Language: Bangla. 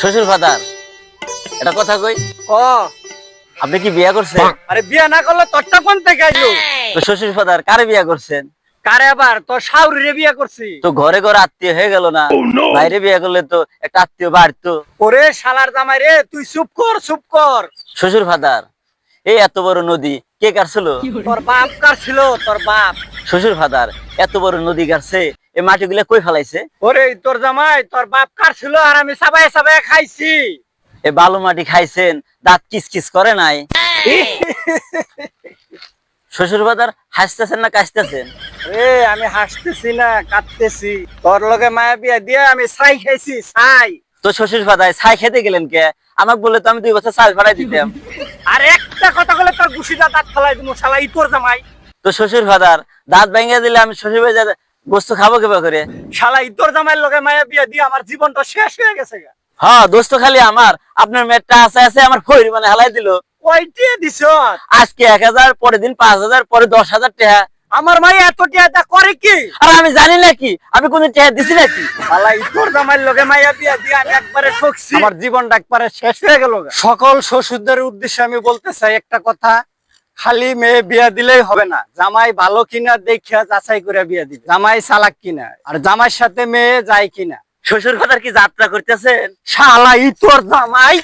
শ্বশুর ফাদার এটা কথা কই, ও আপনি কি বিয়া করছেন? আরে বিয়া না করলে তোরটা কোন থেকে আইলো? তো শ্বশুর ফাদার কারে বিয়া করছেন? কারে আবার তোর শাউরিরে বিয়া করছি। তো ঘরে ঘরে আত্মীয় হয়ে গেল না? বাইরে বিয়া করলে তো একটা আত্মীয় বাড়তো। ওরে শালার জামাই রে, তুই চুপ কর চুপ কর। শ্বশুর ফাদার এই এত বড় নদী কে কাটছিল? তোর বাপ কার ছিল? তোর বাপ। শ্বশুর ফাদার এত বড় নদী কাটছে, এই মাটিগুলা কই ফেলাইছে? ওরে তোর জামাই তোর বাপ কার ছিল আর আমি সাবাই সাবাই খাইছি। এই বালু মাটি খাইছেন, দাঁত কিস কিস করে নাই? শ্বশুর ফাদার হাসতেছেন না কাশতেছেন? এ আমি হাসতেছি না কাঁদতেছি। তোর লগে মায়া বিয়া দিয়ে আমি ছাই খাইছি ছাই। তো শ্বশুর ফাদার ছাই খেতে গেলেন কে? আমাকে বলে তো আমি 2 বছর চাল ভাড়াই দিতাম। আর একটা কথা বলে তোর গুছিটা দাঁত ফেলাই দিমু শালা ই তোর জামাই। তো শ্বশুর ফাদার দাঁত ভেঙে দিলে আমি শ্বশুর বাড়ি গোস্ত খাবো কেবা করে? শালা ই তোর জামাইয়ের লগে মায়া বিয়া দিয়ে আমার জীবনটা শেষ হয়ে গেছে গা। হ্যাঁ দোস্ত খালি আমার, আপনার মেয়েটা আছে আছে আমার ফইর মানে হালাই দিল। কয়টি দিছ? আজকে 1000, পরের দিন 5000, পরে 10,000 টাকা। আমার মাই এত টিয়াটা করে কি? আর আমি জানি নাকি আমি কোন টাকা দিছি নাকি? শালা ই তোর জামাইয়ের লগে মায়া বিয়া দিয়ে আমি একবারে ঠকছি। আমার জীবনটা একবারে শেষ হয়ে গেল গা। সকল শ্বশুরদের উদ্দেশ্যে আমি বলতে চাই একটা কথা, খালি মেয়ে বিয়া দিলেই হবে না, জামাই ভালো কিনা দেখিয়া যাচাই করে বিয়া দিবে। জামাই চালাক কিনা আর জামাইয়ের সাথে মেয়ে যায় কিনা। শ্বশুর ফাদার কি যাত্রা করতেছেন? শালা ই তোর জামাই।